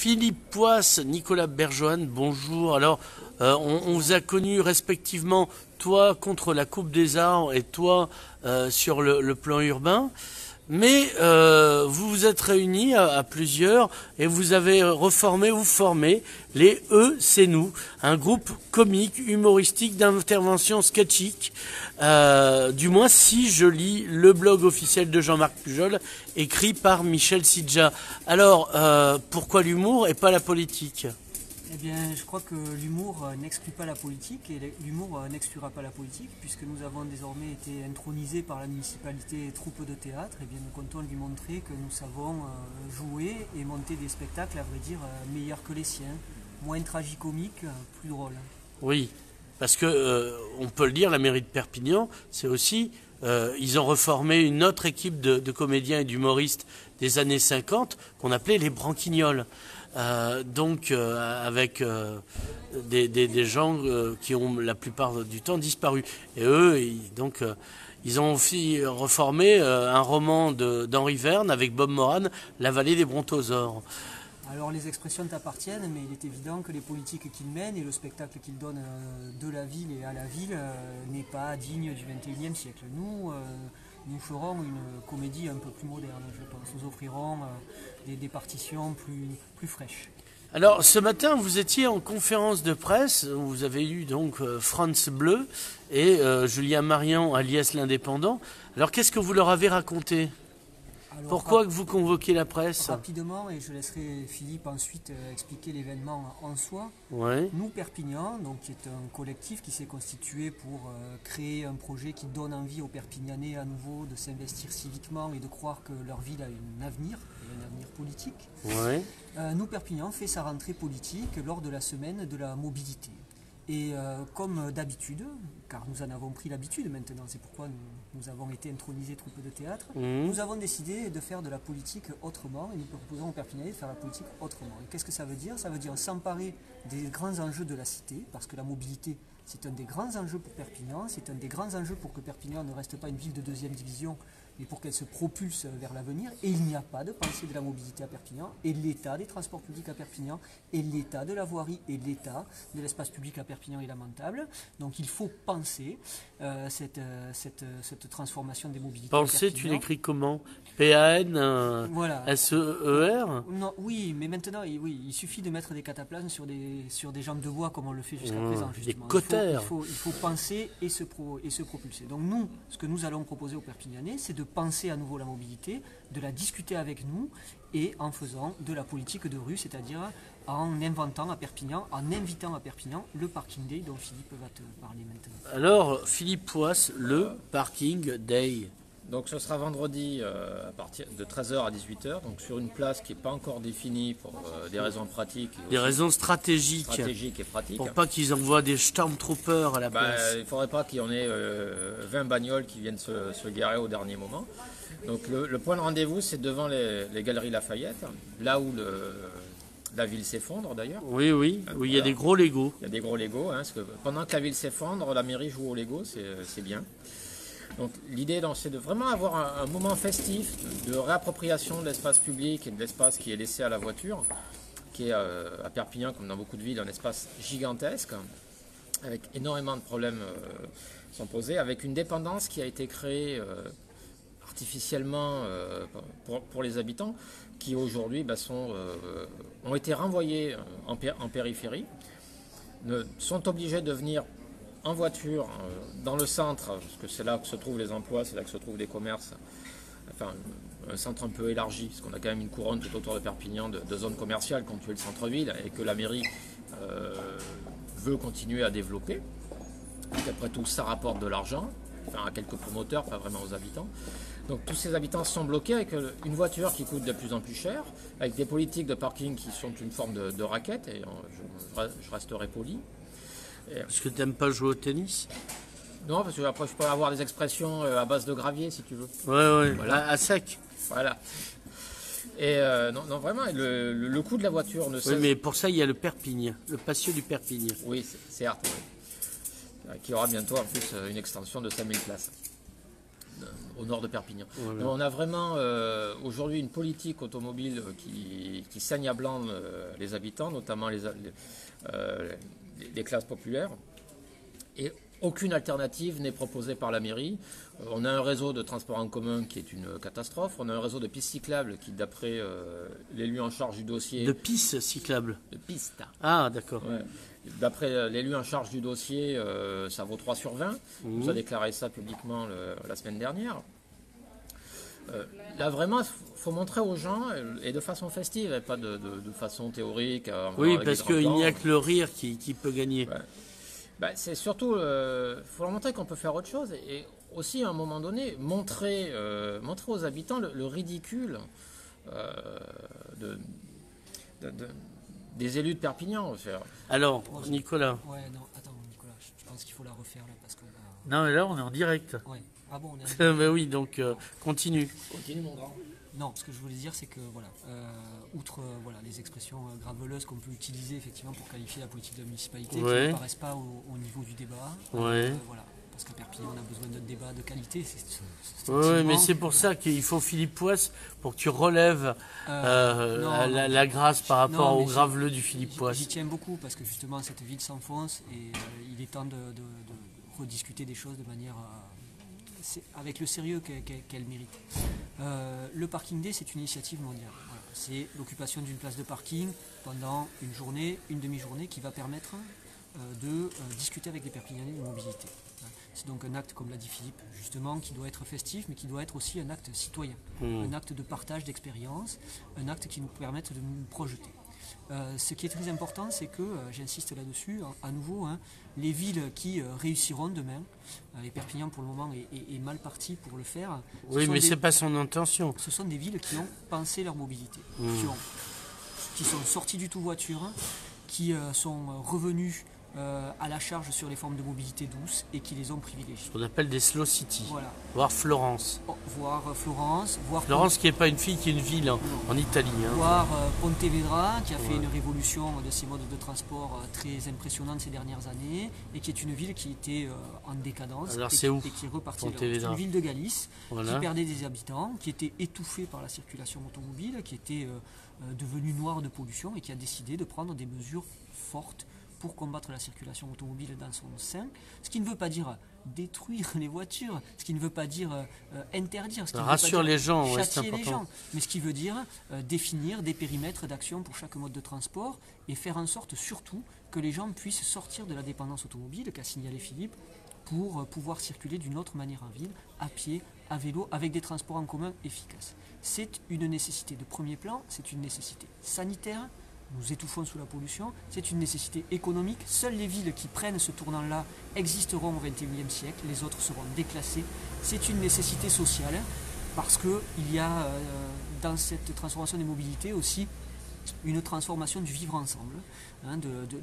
Philippe Poisse, Nicolas Berjohan, bonjour. Alors, on vous a connus respectivement, toi contre la Coupe des Arts et toi sur le plan urbain. Mais vous vous êtes réunis à plusieurs et vous avez formé les E, c'est nous, un groupe comique, humoristique, d'intervention sketchique. Du moins si je lis le blog officiel de Jean-Marc Pujol, écrit par Michel Sidja. Alors, pourquoi l'humour et pas la politique ? Eh bien, je crois que l'humour n'exclut pas la politique et l'humour n'exclura pas la politique, puisque nous avons désormais été intronisés par la municipalité troupe de théâtre. Et bien, nous comptons lui montrer que nous savons jouer et monter des spectacles, à vrai dire, meilleurs que les siens, moins tragicomiques, plus drôles. Oui, parce que on peut le dire, la mairie de Perpignan, c'est aussi, ils ont reformé une autre équipe de comédiens et d'humoristes des années 50 qu'on appelait les Branquignoles. Avec des gens qui ont la plupart du temps disparu. Et eux, ils ont aussi reformé un roman d'Henri Verne avec Bob Moran, La vallée des brontosaures. Alors les expressions t'appartiennent, mais il est évident que les politiques qu'ils mènent et le spectacle qu'ils donnent de la ville et à la ville n'est pas digne du XXIe siècle. Nous ferons une comédie un peu plus moderne, je pense. Nous offrirons des partitions plus fraîches. Alors ce matin, vous étiez en conférence de presse, vous avez eu donc France Bleu et Julien Marian alias l'Indépendant. Alors qu'est-ce que vous leur avez raconté ? Pourquoi vous convoquez la presse ? Rapidement, et je laisserai Philippe ensuite expliquer l'événement en soi. Ouais. Nous, Perpignan, donc, qui est un collectif qui s'est constitué pour créer un projet qui donne envie aux Perpignanais à nouveau de s'investir civiquement et de croire que leur ville a un avenir politique. Ouais. Nous, Perpignan, fait sa rentrée politique lors de la semaine de la mobilité. Et comme d'habitude, car nous en avons pris l'habitude maintenant, c'est pourquoi nous avons été intronisés troupe de théâtre, nous avons décidé de faire de la politique autrement et nous proposons aux Perpignanais de faire la politique autrement. Et qu'est-ce que ça veut dire ? Ça veut dire s'emparer des grands enjeux de la cité, parce que la mobilité, c'est un des grands enjeux pour Perpignan, c'est un des grands enjeux pour que Perpignan ne reste pas une ville de deuxième division, mais pour qu'elle se propulse vers l'avenir. Et il n'y a pas de pensée de la mobilité à Perpignan, et l'état des transports publics à Perpignan, et l'état de la voirie, et l'état de l'espace public à Perpignan est lamentable. Donc il faut penser cette transformation des mobilités. Penser, tu l'écris comment ? P-A-N, voilà. S-E-E-R ? Non, oui, mais maintenant, il suffit de mettre des cataplasmes sur des jambes de bois comme on le fait jusqu'à présent. Justement. Des cautères. Il faut penser et se propulser. Donc nous, ce que nous allons proposer aux Perpignanais, c'est de penser à nouveau la mobilité, de la discuter avec nous et en faisant de la politique de rue, c'est-à-dire en invitant à Perpignan le Parking Day dont Philippe va te parler maintenant. Alors, Philippe Poisse, le Parking Day. Donc ce sera vendredi à partir de 13h à 18h, donc sur une place qui n'est pas encore définie pour des raisons pratiques. Des raisons stratégiques et pratiques. Pour pas qu'ils envoient des Stormtroopers à la place. Il ne faudrait pas qu'il y en ait 20 bagnoles qui viennent se garer au dernier moment. Donc le point de rendez-vous, c'est devant les Galeries Lafayette, là où la ville s'effondre d'ailleurs. Oui, où il y a des gros Legos. Il y a des gros Legos, parce que pendant que la ville s'effondre, la mairie joue aux Legos, c'est bien. Donc l'idée, c'est de vraiment avoir un moment festif de réappropriation de l'espace public et de l'espace qui est laissé à la voiture, qui est à Perpignan, comme dans beaucoup de villes, un espace gigantesque, avec énormément de problèmes sont posés, avec une dépendance qui a été créée artificiellement pour les habitants, qui aujourd'hui ont été renvoyés en périphérie, sont obligés de venir en voiture dans le centre, parce que c'est là que se trouvent les emplois, c'est là que se trouvent les commerces, enfin un centre un peu élargi, parce qu'on a quand même une couronne tout autour de Perpignan de zones commerciales qui ont tué le centre-ville et que la mairie veut continuer à développer. Après tout, ça rapporte de l'argent, enfin à quelques promoteurs, pas vraiment aux habitants. Donc tous ces habitants sont bloqués avec une voiture qui coûte de plus en plus cher, avec des politiques de parking qui sont une forme de raquette, et je resterai poli. Est-ce que tu n'aimes pas jouer au tennis ? Non, parce que après je peux avoir des expressions à base de gravier si tu veux. Ouais, voilà. À sec. Voilà. Et non, vraiment, le coût de la voiture ne cesse... Oui, mais pour ça, il y a le Perpigne, le patio du Perpigne. Oui, certes, oui. Qui aura bientôt en plus une extension de 5000 places. au nord de Perpignan. Voilà. Donc, on a vraiment aujourd'hui une politique automobile qui saigne à blanc les habitants, notamment les classes populaires. Et aucune alternative n'est proposée par la mairie. On a un réseau de transport en commun qui est une catastrophe. On a un réseau de pistes cyclables qui, d'après l'élu en charge du dossier... De pistes cyclables. De pistes. Ah, d'accord. Ouais. D'après l'élu en charge du dossier, ça vaut 3 sur 20. Il nous a déclaré ça publiquement la semaine dernière. Là, vraiment, il faut montrer aux gens, et de façon festive, et pas de façon théorique. Oui, parce qu'il n'y a que le rire qui peut gagner. Ouais. Ben, c'est surtout, faut leur montrer qu'on peut faire autre chose et aussi à un moment donné montrer aux habitants le ridicule des élus de Perpignan. Alors, Nicolas. Ouais, non, attends, Nicolas, je pense qu'il faut la refaire là parce que. Non, mais là, on est en direct. Ouais. Ah bon, on est. Mais oui, donc continue. Continue, mon grand. Non, ce que je voulais dire, c'est que voilà, outre voilà, les expressions graveleuses qu'on peut utiliser effectivement pour qualifier la politique de la municipalité, qui ne paraissent pas au niveau du débat, voilà, parce qu'à Perpignan, on a besoin de débats de qualité. Oui, mais c'est pour ça qu'il faut Philippe Poisse pour que tu relèves la grâce par rapport au graveleux du Philippe Poisse. J'y tiens beaucoup parce que justement, cette ville s'enfonce et il est temps de rediscuter des choses de manière. Avec le sérieux qu'elle mérite. Le Parking Day, c'est une initiative mondiale. Voilà. C'est l'occupation d'une place de parking pendant une journée, une demi-journée qui va permettre de discuter avec les Perpignanais de mobilité. C'est donc un acte, comme l'a dit Philippe, justement, qui doit être festif, mais qui doit être aussi un acte citoyen, un acte de partage d'expérience, un acte qui nous permette de nous projeter. Ce qui est très important, c'est que, j'insiste là-dessus, à nouveau, les villes qui réussiront demain, et Perpignan pour le moment est mal parti pour le faire. Oui, mais ce n'est pas son intention. Ce sont des villes qui ont pensé leur mobilité, qui sont sorties du tout voiture, qui sont revenues à la charge sur les formes de mobilité douce et qui les ont privilégiées. Ce qu'on appelle des slow city, voilà. Voire Florence. Voir Florence, voir Florence qui n'est pas une fille, qui est une ville en Italie. Voir Pontevedra qui a fait une révolution de ses modes de transport très impressionnante ces dernières années et qui est une ville qui était en décadence. Alors c'est où et qui est repartie. C'est une ville de Galice voilà. qui perdait des habitants, qui était étouffée par la circulation automobile, qui était devenue noire de pollution et qui a décidé de prendre des mesures fortes pour combattre la circulation automobile dans son sein, ce qui ne veut pas dire détruire les voitures, ce qui ne veut pas dire interdire, ce qui rassure les gens, châtier les gens, mais ce qui veut dire définir des périmètres d'action pour chaque mode de transport et faire en sorte surtout que les gens puissent sortir de la dépendance automobile qu'a signalé Philippe pour pouvoir circuler d'une autre manière en ville, à pied, à vélo, avec des transports en commun efficaces. C'est une nécessité de premier plan, c'est une nécessité sanitaire. Nous étouffons sous la pollution, c'est une nécessité économique. Seules les villes qui prennent ce tournant-là existeront au XXIe siècle, les autres seront déclassées. C'est une nécessité sociale, parce qu'il y a dans cette transformation des mobilités aussi une transformation du vivre ensemble,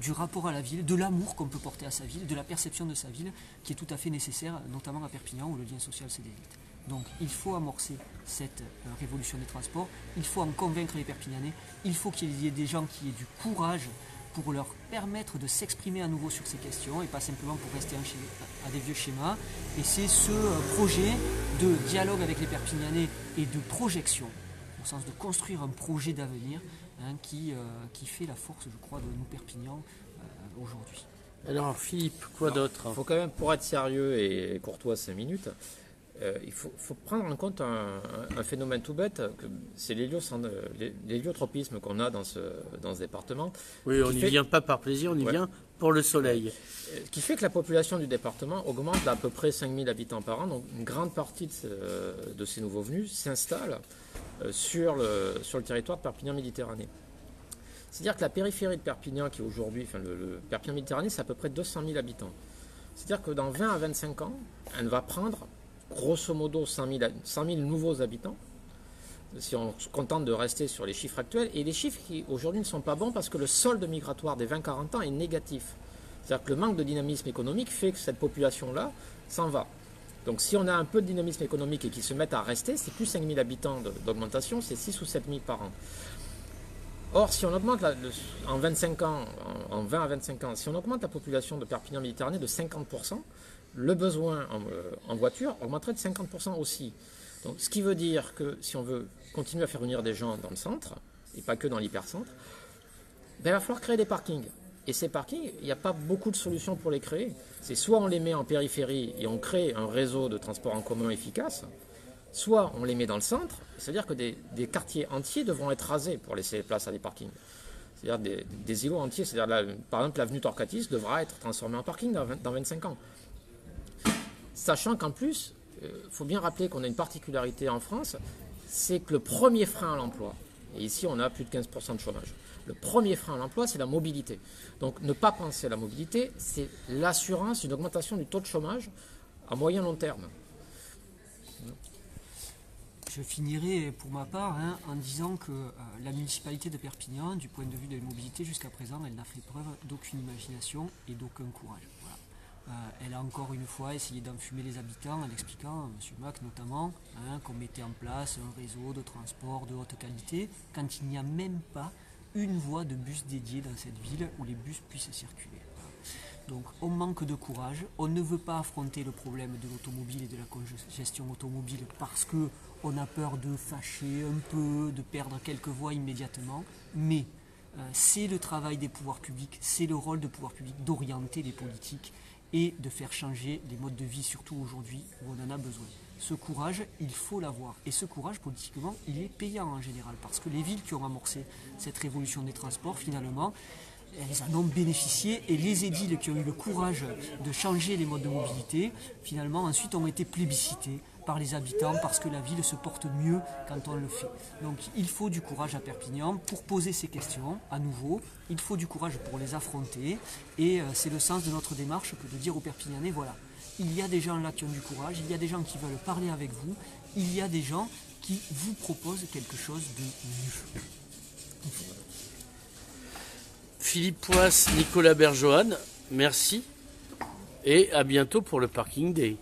du rapport à la ville, de l'amour qu'on peut porter à sa ville, de la perception de sa ville, qui est tout à fait nécessaire, notamment à Perpignan, où le lien social se délite. Donc il faut amorcer cette révolution des transports, il faut en convaincre les Perpignanais, il faut qu'il y ait des gens qui aient du courage pour leur permettre de s'exprimer à nouveau sur ces questions et pas simplement pour rester à des vieux schémas. Et c'est ce projet de dialogue avec les Perpignanais et de projection, au sens de construire un projet d'avenir qui fait la force, je crois, de nous Perpignan aujourd'hui. Alors Philippe, quoi d'autre ? Il faut quand même, pour être sérieux et courtois 5 minutes, il faut prendre en compte un phénomène tout bête, c'est l'héliotropisme qu'on a dans ce département. Oui, on n'y vient pas par plaisir, on y vient pour le soleil. Qui fait que la population du département augmente d'à peu près 5000 habitants par an, donc une grande partie de ces nouveaux venus s'installe sur le territoire de Perpignan-Méditerranée. C'est-à-dire que la périphérie de Perpignan, qui aujourd'hui, le Perpignan-Méditerranée, c'est à peu près 200 000 habitants. C'est-à-dire que dans 20 à 25 ans, elle va prendre grosso modo 100 000 nouveaux habitants, si on se contente de rester sur les chiffres actuels, et les chiffres qui aujourd'hui ne sont pas bons parce que le solde migratoire des 20-40 ans est négatif. C'est-à-dire que le manque de dynamisme économique fait que cette population-là s'en va. Donc si on a un peu de dynamisme économique et qu'ils se mettent à rester, c'est plus 5 000 habitants d'augmentation, c'est 6 ou 7 000 par an. Or, si on augmente en 20 à 25 ans, si on augmente la population de Perpignan-Méditerranée de 50%, le besoin en voiture augmenterait de 50% aussi. Donc, ce qui veut dire que si on veut continuer à faire venir des gens dans le centre, et pas que dans l'hypercentre, ben, il va falloir créer des parkings. Et ces parkings, il n'y a pas beaucoup de solutions pour les créer. C'est soit on les met en périphérie et on crée un réseau de transport en commun efficace, soit on les met dans le centre, c'est-à-dire que des quartiers entiers devront être rasés pour laisser place à des parkings. C'est-à-dire des îlots entiers, c'est-à-dire là, par exemple l'avenue Torquatis devra être transformée en parking dans 25 ans. Sachant qu'en plus, il faut bien rappeler qu'on a une particularité en France, c'est que le premier frein à l'emploi, et ici on a plus de 15% de chômage, le premier frein à l'emploi c'est la mobilité. Donc ne pas penser à la mobilité, c'est l'assurance d'une augmentation du taux de chômage à moyen long terme. Je finirai pour ma part en disant que la municipalité de Perpignan, du point de vue de la mobilité, jusqu'à présent, elle n'a fait preuve d'aucune imagination et d'aucun courage. Voilà. Elle a encore une fois essayé d'enfumer les habitants en expliquant, M. Mac notamment, qu'on mettait en place un réseau de transport de haute qualité, quand il n'y a même pas une voie de bus dédiée dans cette ville où les bus puissent circuler. Donc on manque de courage, on ne veut pas affronter le problème de l'automobile et de la congestion automobile parce qu'on a peur de fâcher un peu, de perdre quelques voix immédiatement, mais c'est le travail des pouvoirs publics, c'est le rôle des pouvoirs publics d'orienter les politiques et de faire changer les modes de vie, surtout aujourd'hui où on en a besoin. Ce courage, il faut l'avoir. Et ce courage, politiquement, il est payant en général, parce que les villes qui ont amorcé cette révolution des transports, finalement, elles en ont bénéficié, et les édiles qui ont eu le courage de changer les modes de mobilité, finalement, ensuite ont été plébiscités par les habitants parce que la ville se porte mieux quand on le fait. Donc il faut du courage à Perpignan pour poser ces questions à nouveau, il faut du courage pour les affronter, et c'est le sens de notre démarche que de dire aux Perpignanais, voilà, il y a des gens là qui ont du courage, il y a des gens qui veulent parler avec vous, il y a des gens qui vous proposent quelque chose de mieux. Philippe Poisse, Nicolas Berjohan, merci et à bientôt pour le Parking Day.